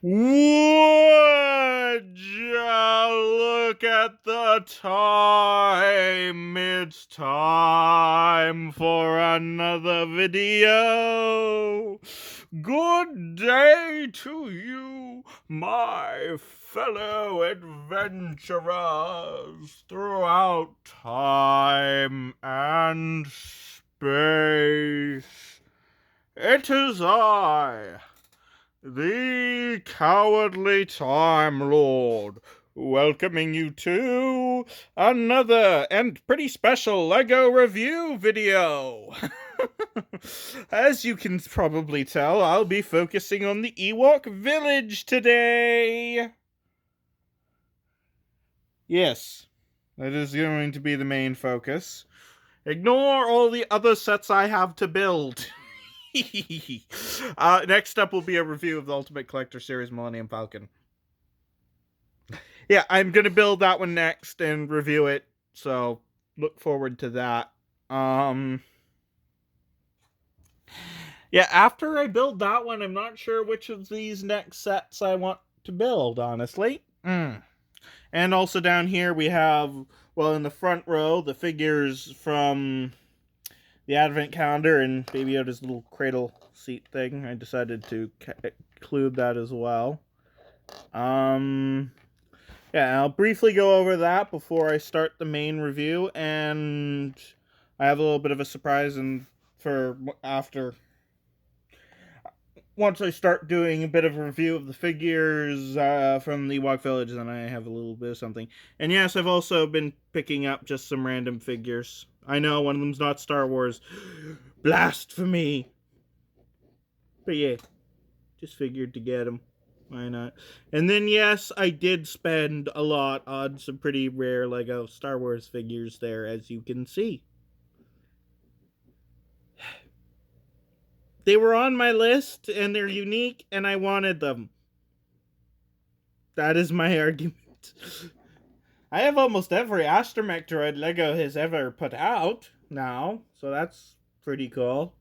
Would ya look at the time? It's time for another video. Good day to you, my fellow adventurers throughout time and space. It is I, the Cowardly Time Lord, welcoming you to another and pretty special LEGO review video. As you can probably tell, I'll be focusing on the Ewok Village today. Yes, that is going to be the main focus. Ignore all the other sets I have to build. Next up will be a review of the Ultimate Collector Series Millennium Falcon. Yeah, I'm gonna build that one next and review it, so look forward to that. Yeah, after I build that one, I'm not sure which of these next sets I want to build, honestly. And also down here we have, well, in the front row, the figures from the advent calendar and Baby Yoda's little cradle seat thing. I decided to include that as well. Yeah, I'll briefly go over that before I start the main review, and I have a little bit of a surprise for after. Once I start doing a bit of a review of the figures from the Ewok Village, then I have a little bit of something. And yes, I've also been picking up just some random figures. I know one of them's not Star Wars. Blasphemy! But yeah, just figured to get them. Why not? And then, yes, I did spend a lot on some pretty rare LEGO Star Wars figures there, as you can see. They were on my list, and they're unique, and I wanted them. That is my argument. I have almost every astromech droid LEGO has ever put out now, so that's pretty cool.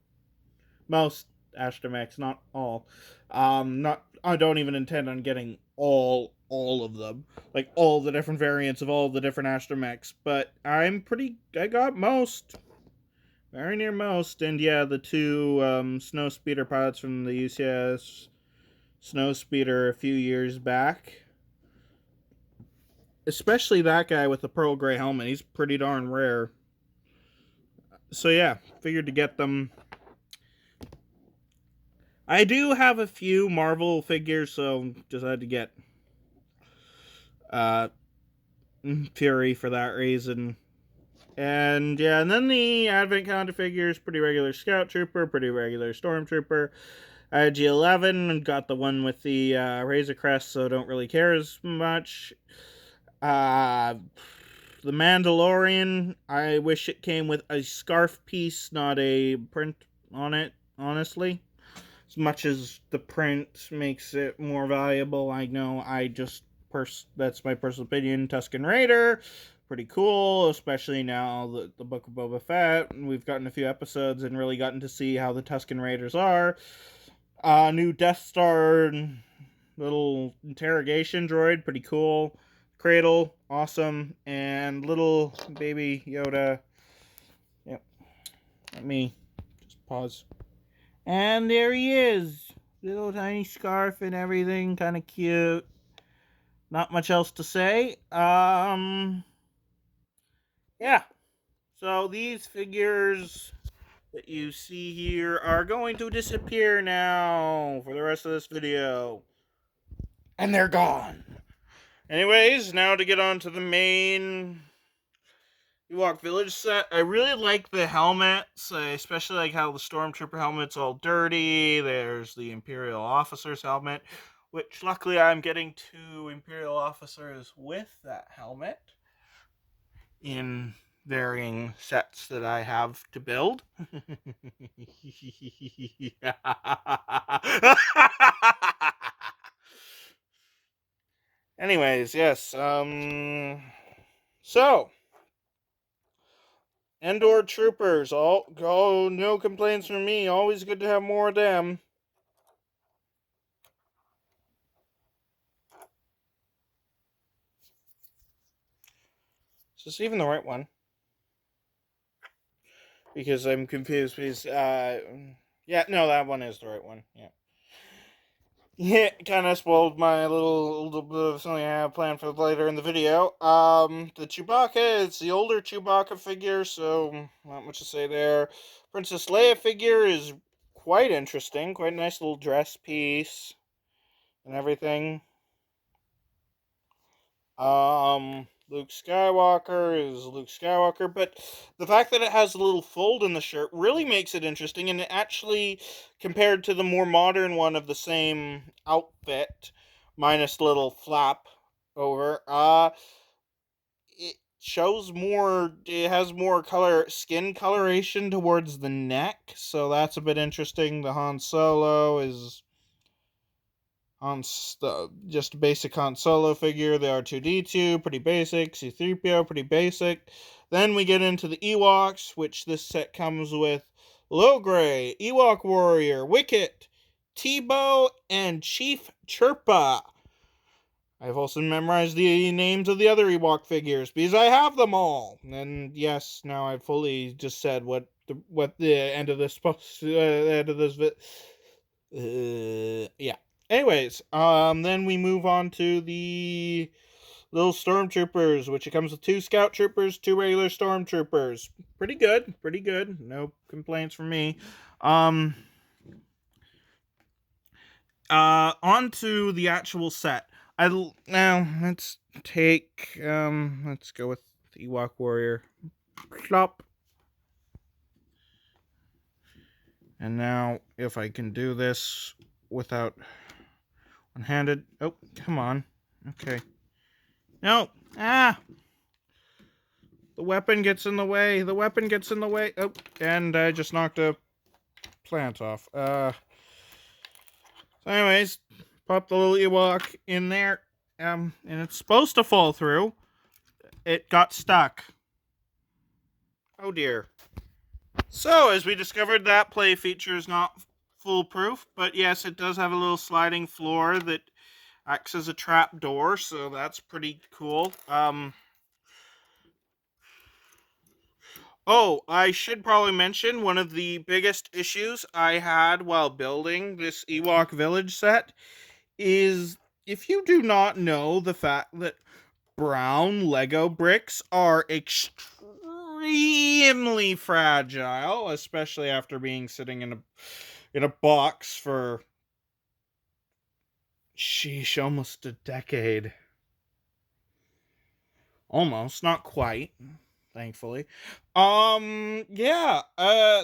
Most astromechs, not all. I don't even intend on getting all of them, like all the different variants of all the different astromechs, but I got most, very near most. And yeah, the two snow speeder pilots from the UCS snow speeder a few years back, especially that guy with the pearl gray helmet. He's pretty darn rare, so yeah, figured to get them. I do have a few Marvel figures, so just had to get Fury for that reason. And yeah, and then the Advent Calendar figures, pretty regular Scout Trooper, pretty regular Stormtrooper. I had G11 and got the one with the Razor Crest, so don't really care as much. The Mandalorian, I wish it came with a scarf piece, not a print on it, honestly. As much as the print makes it more valuable, I know that's my personal opinion. Tusken Raider, pretty cool, especially now the Book of Boba Fett. We've gotten a few episodes and really gotten to see how the Tusken Raiders are. New Death Star little interrogation droid, pretty cool. Cradle, awesome. And little Baby Yoda. Yep. Let me just pause. And there he is. Little tiny scarf and everything. Kind of cute. Not much else to say. Yeah. So these figures that you see here are going to disappear now for the rest of this video. And they're gone. Anyways, now to get on to the main Ewok Village set. I really like the helmets. I especially like how the Stormtrooper helmet's all dirty. There's the Imperial Officer's helmet, which luckily I'm getting 2 Imperial Officers with that helmet in varying sets that I have to build. Anyways, yes, so Endor troopers, no complaints from me. Always good to have more of them. this even the right one? Because I'm confused. Because yeah, no, that one is the right one. Yeah. Yeah, kind of spoiled my little bit of something I have planned for later in the video. The Chewbacca, it's the older Chewbacca figure, so not much to say there. Princess Leia figure is quite interesting, quite a nice little dress piece and everything. Luke Skywalker is Luke Skywalker, but the fact that it has a little fold in the shirt really makes it interesting, and it actually, compared to the more modern one of the same outfit, minus little flap over, it shows more, it has more skin coloration towards the neck, so that's a bit interesting. The Han Solo is just a basic Han Solo figure. The R2D2, pretty basic. C3PO, pretty basic. Then we get into the Ewoks, which this set comes with Logray, Ewok Warrior, Wicket, Tebow, and Chief Chirpa. I've also memorized the names of the other Ewok figures because I have them all. And yes, now I've fully just said what the end of this yeah. Anyways, then we move on to the little stormtroopers, which it comes with 2 scout troopers, 2 regular stormtroopers. Pretty good, pretty good. No complaints from me. On to the actual set. Now let's take let's go with the Ewok Warrior. Plop. And now if I can do this without one-handed. Oh, come on. Okay. No. Ah. The weapon gets in the way. The weapon gets in the way. Oh, and I just knocked a plant off. So anyways, pop the little Ewok in there. And it's supposed to fall through. It got stuck. Oh dear. So, as we discovered, that play feature is not foolproof, but yes, it does have a little sliding floor that acts as a trap door, so that's pretty cool. Oh, I should probably mention one of the biggest issues I had while building this Ewok Village set is if you do not know the fact that brown Lego bricks are extremely fragile, especially after being sitting in a box for sheesh, almost a decade. Almost, not quite, thankfully. Yeah,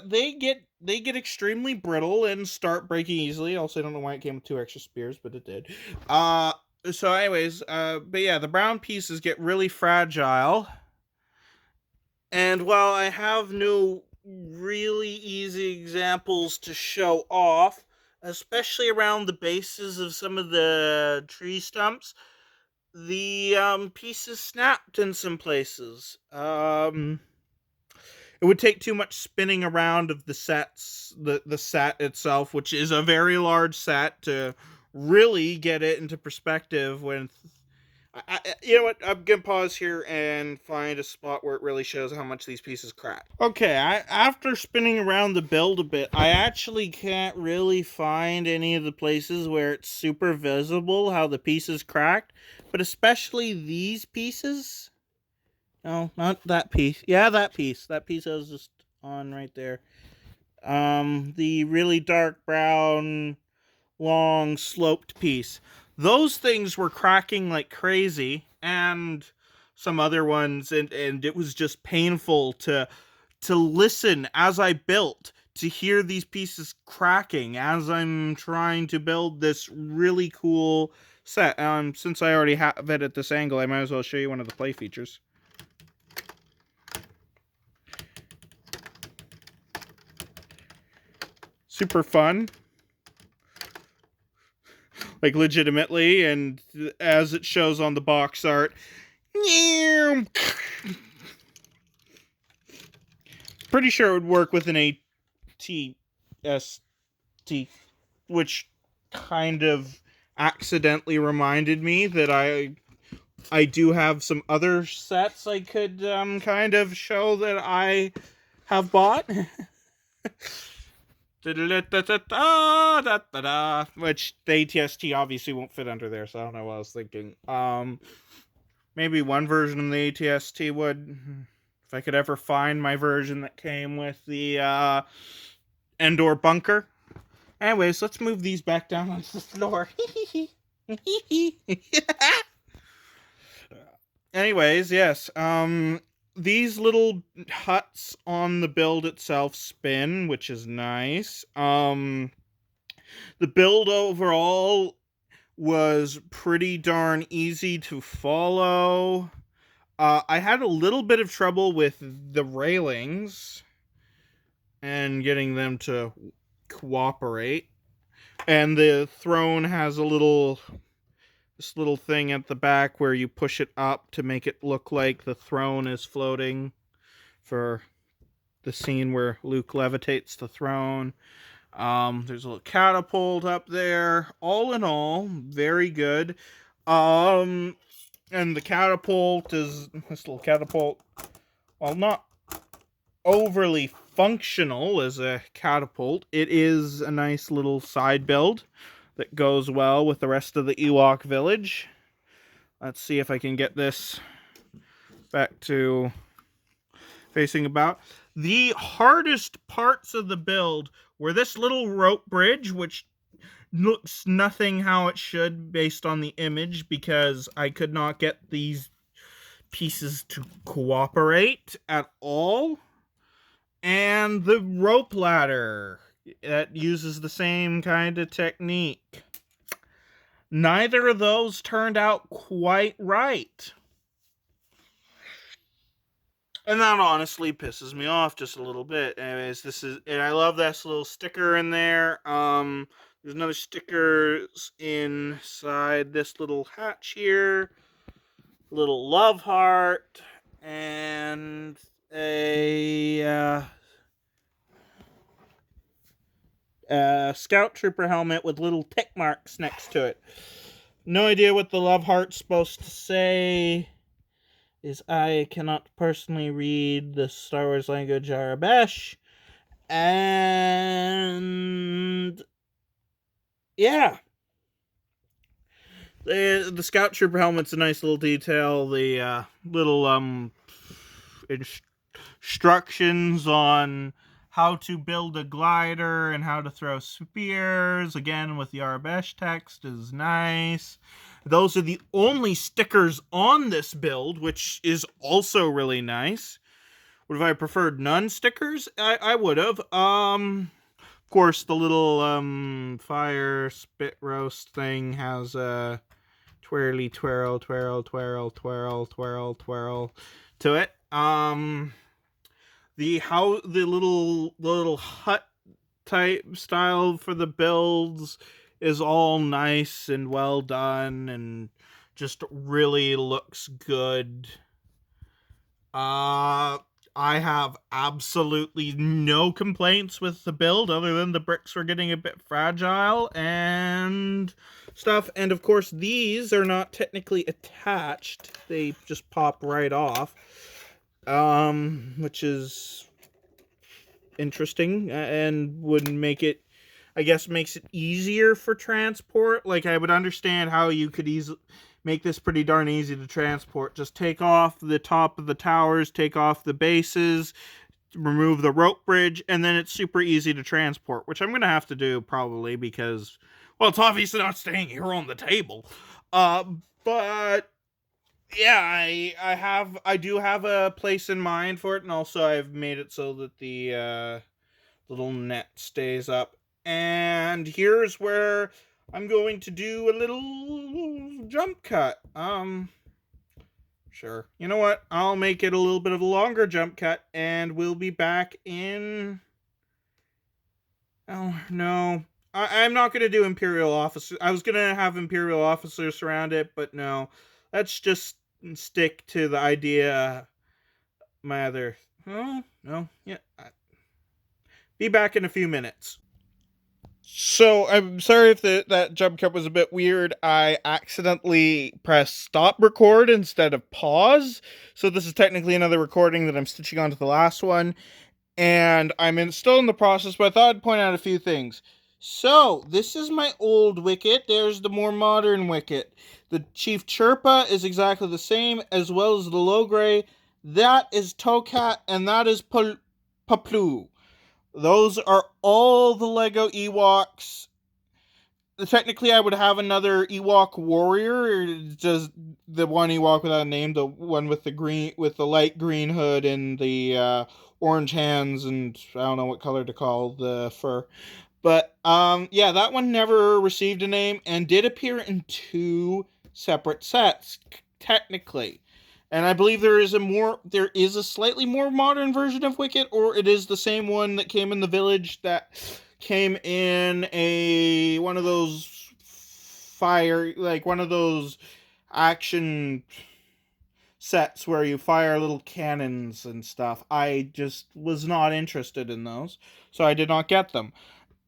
they get extremely brittle and start breaking easily. Also, I don't know why it came with 2 extra spears, but it did. So anyways, but yeah, the brown pieces get really fragile. And while I have no really easy examples to show off, especially around the bases of some of the tree stumps, the pieces snapped in some places. It would take too much spinning around of the set itself, which is a very large set, to really get it into perspective. When you know what, I'm gonna pause here and find a spot where it really shows how much these pieces crack. Okay, after spinning around the build a bit, I actually can't really find any of the places where it's super visible how the pieces cracked, but especially these pieces. No, not that piece. Yeah, that piece. That piece I was just on right there. The really dark brown, long, sloped piece. Those things were cracking like crazy, and some other ones, and it was just painful to listen as I built, to hear these pieces cracking as I'm trying to build this really cool set. Since I already have it at this angle, I might as well show you one of the play features. Super fun. Like, legitimately, and as it shows on the box art. Pretty sure it would work with an ATST, which kind of accidentally reminded me that I I do have some other sets I could kind of show that I have bought. Which the ATST obviously won't fit under there, so I don't know what I was thinking. Maybe one version of the ATST would, if I could ever find my version that came with the Endor bunker. Anyways, let's move these back down onto the floor. Anyways, yes. These little huts on the build itself spin, which is nice. The build overall was pretty darn easy to follow. I had a little bit of trouble with the railings and getting them to cooperate. And the throne has this little thing at the back where you push it up to make it look like the throne is floating for the scene where Luke levitates the throne. There's a little catapult up there. All in all, very good. And the catapult is this little catapult, while not overly functional as a catapult, it is a nice little side build that goes well with the rest of the Ewok Village. Let's see if I can get this back to facing about. The hardest parts of the build were this little rope bridge, which looks nothing how it should based on the image, because I could not get these pieces to cooperate at all. And the rope ladder that uses the same kind of technique. Neither of those turned out quite right. And that honestly pisses me off just a little bit. Anyways, and I love this little sticker in there. There's another stickers inside this little hatch here. Little love heart and a scout trooper helmet with little tick marks next to it. No idea what the love heart's supposed to say, is I cannot personally read the Star Wars language Arabesh. And yeah. The scout trooper helmet's a nice little detail. The little instructions on how to build a glider and how to throw spears, again with the Arabesh text, is nice. Those are the only stickers on this build, which is also really nice. Would have I preferred none stickers? I would have. Of course, the little fire spit roast thing has a twirly twirl twirl twirl twirl twirl twirl to it. The little hut type style for the builds is all nice and well done and just really looks good. I have absolutely no complaints with the build other than the bricks were getting a bit fragile and stuff. And of course, these are not technically attached. They just pop right off. Which is interesting and would make it, I guess, makes it easier for transport. Like, I would understand how you could make this pretty darn easy to transport. Just take off the top of the towers, take off the bases, remove the rope bridge, and then it's super easy to transport, which I'm going to have to do probably because, well, it's obviously not staying here on the table. But yeah, I do have a place in mind for it, and also I've made it so that the little net stays up. And here's where I'm going to do a little jump cut. Sure. You know what? I'll make it a little bit of a longer jump cut, and we'll be back in... Oh, no. I'm not going to do Imperial officers. I was going to have Imperial officers surround it, but no. Let's just stick to the idea. My other... Oh, no. Yeah. Be back in a few minutes. So I'm sorry if that jump cut was a bit weird. I accidentally pressed stop record instead of pause. So this is technically another recording that I'm stitching onto the last one. And still in the process, but I thought I'd point out a few things. So, this is my old wicket. There's the more modern wicket. The Chief Chirpa is exactly the same, as well as the low gray. That is Tokat, and that is Paplu. Those are all the Lego Ewoks. Technically, I would have another Ewok warrior, or just the one Ewok without a name, the one with the light green hood and the orange hands, and I don't know what color to call the fur. But yeah, that one never received a name and did appear in two separate sets, technically. And I believe there is a slightly more modern version of Wicket, or it is the same one that came in the village that came in one of those one of those action sets where you fire little cannons and stuff. I just was not interested in those, so I did not get them.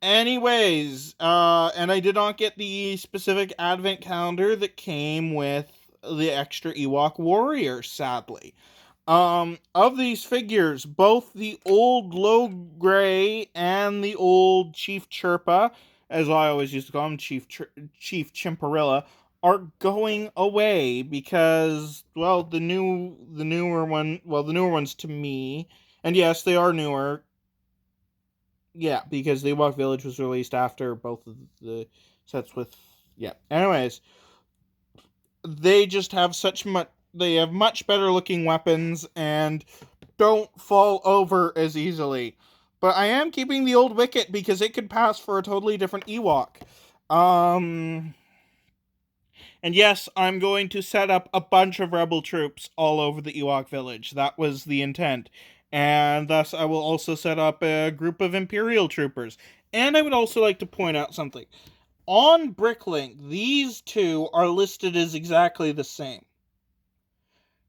Anyways, and I did not get the specific advent calendar that came with the extra Ewok warrior, sadly. Of these figures, both the old Low Gray and the old Chief Chirpa, as I always used to call him, Chief Chimparilla, are going away because, well, the newer ones to me, and yes, they are newer. Yeah, because the Ewok Village was released after both of the sets with. Yeah. Anyways, they just have They have much better looking weapons and don't fall over as easily. But I am keeping the old Wicket because it could pass for a totally different Ewok. And yes, I'm going to set up a bunch of rebel troops all over the Ewok village. That was the intent. And thus, I will also set up a group of Imperial troopers. And I would also like to point out something. On Bricklink, these two are listed as exactly the same.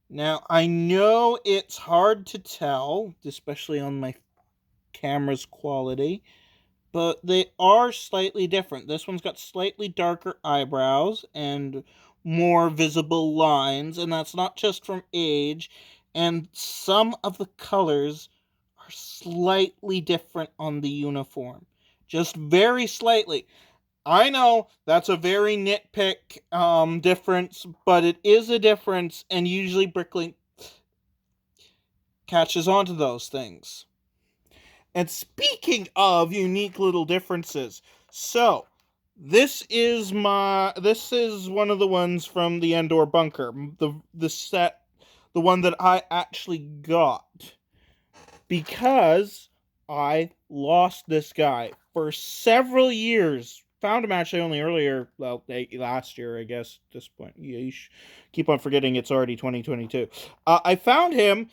Now, I know it's hard to tell, especially on my camera's quality, but they are slightly different. This one's got slightly darker eyebrows and more visible lines, and that's not just from age. And some of the colors are slightly different on the uniform. Just very slightly. I know that's a very nitpick difference, but it is a difference, and usually Bricklink catches on to those things. And speaking of unique little differences, so this is one of the ones from the Endor bunker, the set, the one that I actually got because I lost this guy for several years. Found him actually only earlier, well, last year, I guess. At this point, yeesh. Keep on forgetting it's already 2022. I found him.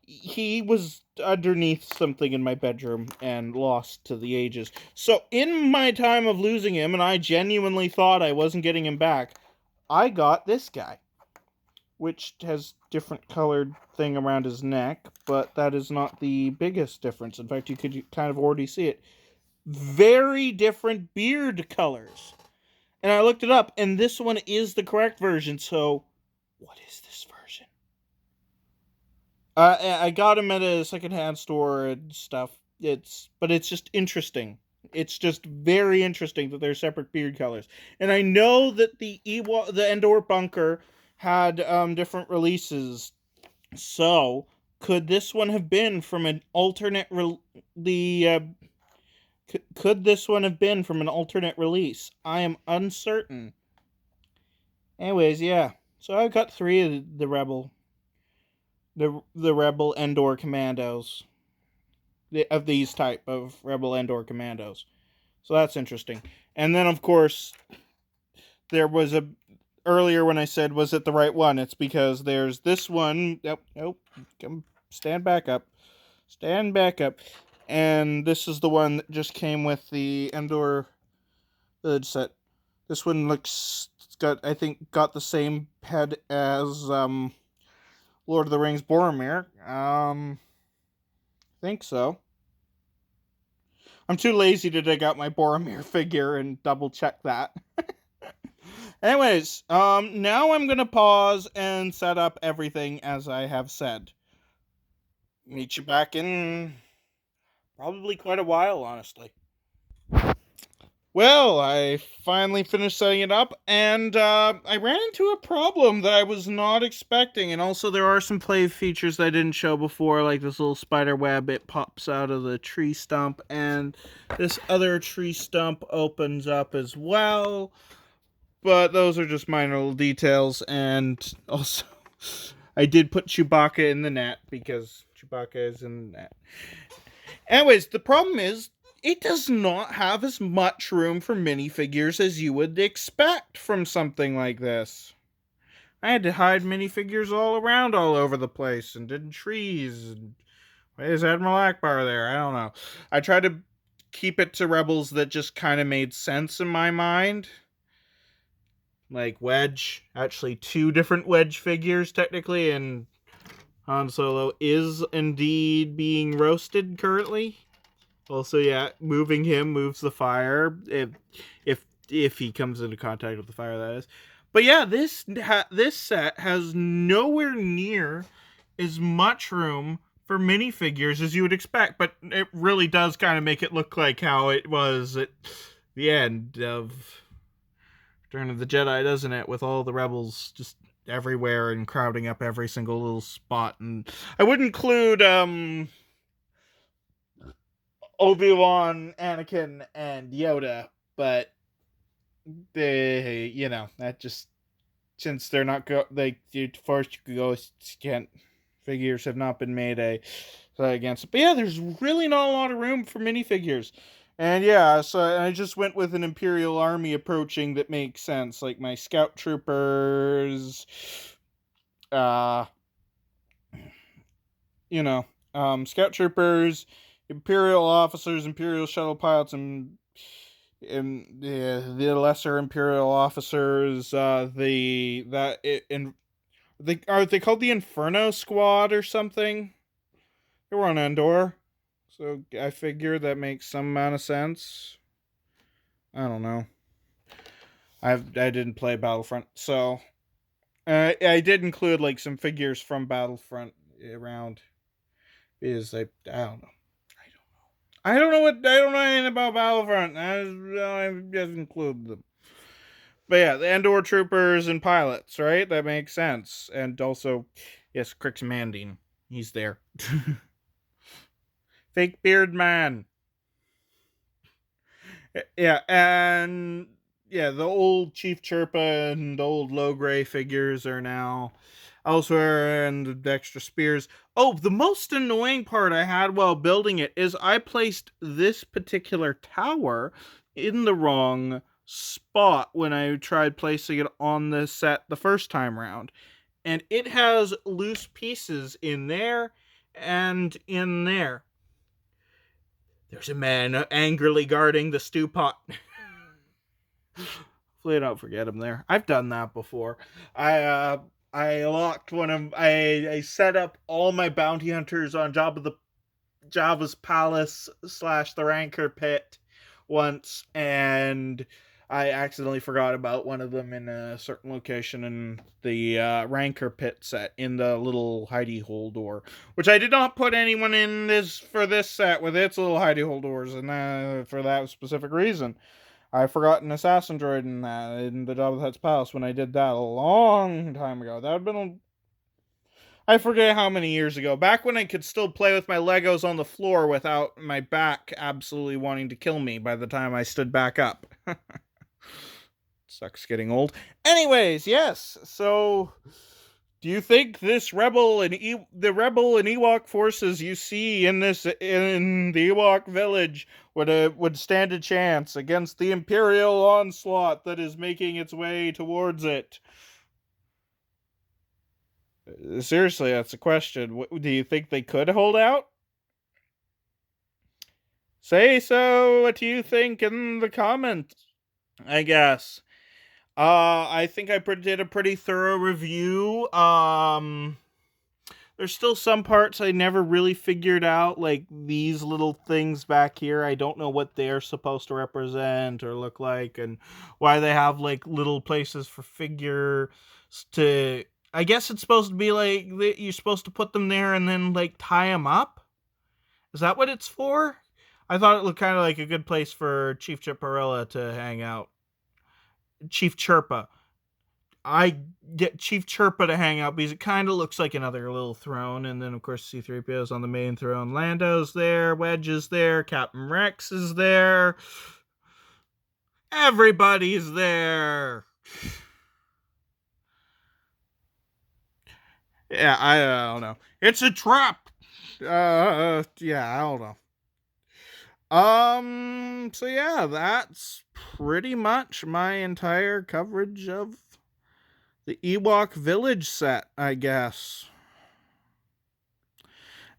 He was underneath something in my bedroom and lost to the ages. So in my time of losing him, and I genuinely thought I wasn't getting him back, I got this guy, which has different colored thing around his neck, but that is not the biggest difference. In fact, you could kind of already see it. Very different beard colors. And I looked it up, and this one is the correct version, so what is this version? I got him at a secondhand store and stuff. But it's just interesting. It's just very interesting that they're separate beard colors. And I know that the Endor bunker had different releases. So could this one have been from an alternate could this one have been from an alternate release? I am uncertain. Anyways, yeah. So I've got 3 of the Rebel Endor commandos, of these type of Rebel Endor commandos. So that's interesting. And then, of course, there was a earlier when I said was it the right one? It's because there's this one. Nope. Come, stand back up. Stand back up. And this is the one that just came with the Endor Village set. This one looks got the same head as Lord of the Rings Boromir. Think so. I'm too lazy to dig out my Boromir figure and double check that. Anyways, now I'm gonna pause and set up everything as I have said. Meet you back in probably quite a while, honestly. Well, I finally finished setting it up, and I ran into a problem that I was not expecting. And also, there are some play features that I didn't show before, like this little spider web. It pops out of the tree stump, and this other tree stump opens up as well. But those are just minor little details, and also, I did put Chewbacca in the net because Chewbacca is in the net. Anyways, the problem is it does not have as much room for minifigures as you would expect from something like this. I had to hide minifigures all around all over the place and in trees. And why is Admiral Akbar there? I don't know. I tried to keep it to Rebels that just kind of made sense in my mind. Like Wedge, actually 2 different Wedge figures technically, and Han Solo is indeed being roasted currently. Also, yeah, moving him moves the fire if he comes into contact with the fire, that is. But yeah, this set has nowhere near as much room for minifigures as you would expect, but it really does kind of make it look like how it was at the end of Return of the Jedi, doesn't it? With all the rebels just everywhere and crowding up every single little spot. And I would include Obi-Wan, Anakin, and Yoda, but that just, since they're not Force Ghosts can't figures have not been made against it. But yeah, there's really not a lot of room for minifigures. And yeah, so I just went with an Imperial army approaching that makes sense, like my scout troopers, scout troopers, Imperial officers, Imperial shuttle pilots, and the lesser Imperial officers. Are they called the Inferno Squad or something? They were on Endor, so I figure that makes some amount of sense. I don't know. I didn't play Battlefront, so I did include like some figures from Battlefront around, because I don't know. I don't know anything about Battlefront. I just include them. But yeah, the Endor troopers and pilots, right? That makes sense. And also, yes, Crix Mandine. He's there. Fake beard man. Yeah, and yeah, the old Chief Chirpa and old Logray figures are now elsewhere, and the extra spears. Oh, the most annoying part I had while building it is I placed this particular tower in the wrong spot when I tried placing it on the set the first time around. And it has loose pieces in there and in there. There's a man angrily guarding the stew pot. Hopefully I don't forget him there. I've done that before. I locked one of I set up all my bounty hunters on Jabba's palace / the Rancor pit once, and I accidentally forgot about one of them in a certain location in the Rancor pit set in the little hidey hole door, which I did not put anyone in for this set with its little hidey hole doors, and for that specific reason. I forgot an assassin droid in the Jabba the Hutt's palace when I did that a long time ago. That would have been I forget how many years ago. Back when I could still play with my Legos on the floor without my back absolutely wanting to kill me by the time I stood back up. Sucks getting old. Anyways, yes. So, do you think this the Rebel and Ewok forces you see in the Ewok Village would stand a chance against the Imperial onslaught that is making its way towards it? Seriously, that's a question. Do you think they could hold out? Say so. What do you think in the comments? I guess. I think I did a pretty thorough review. There's still some parts I never really figured out, like these little things back here. I don't know what they're supposed to represent or look like, and why they have like little places for figures to. I guess it's supposed to be like you're supposed to put them there and then like tie them up. Is that what it's for? I thought it looked kind of like a good place for Chief Chipperella to hang out. Chief Chirpa. I get Chief Chirpa to hang out because it kind of looks like another little throne. And then, of course, C-3PO's on the main throne. Lando's there. Wedge is there. Captain Rex is there. Everybody's there. Yeah, I don't know. It's a trap. Yeah, I don't know. So yeah, that's pretty much my entire coverage of the Ewok Village set, I guess.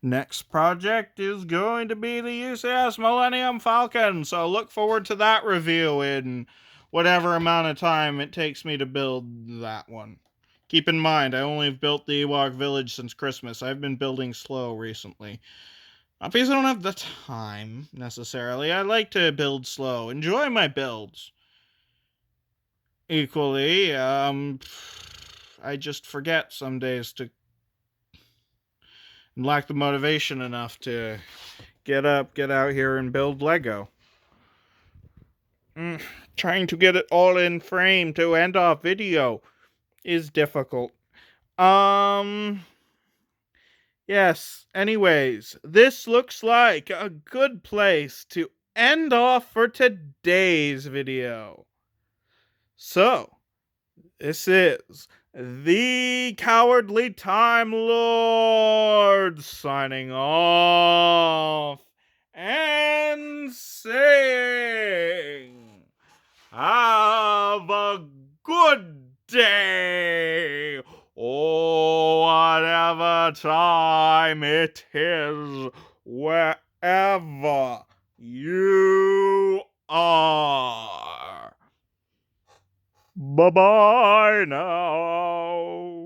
Next project is going to be the UCS Millennium Falcon, so look forward to that review in whatever amount of time it takes me to build that one. Keep in mind, I only have built the Ewok Village since Christmas. I've been building slow recently. Not because I don't have the time, necessarily. I like to build slow. Enjoy my builds. Equally, I just forget some days to lack the motivation enough to get out here and build Lego. Trying to get it all in frame to end off video is difficult. Yes, anyways, this looks like a good place to end off for today's video. So, this is the Cowardly Time Lord signing off and saying, have a good day, or whatever time it is, wherever you are. Bye-bye now.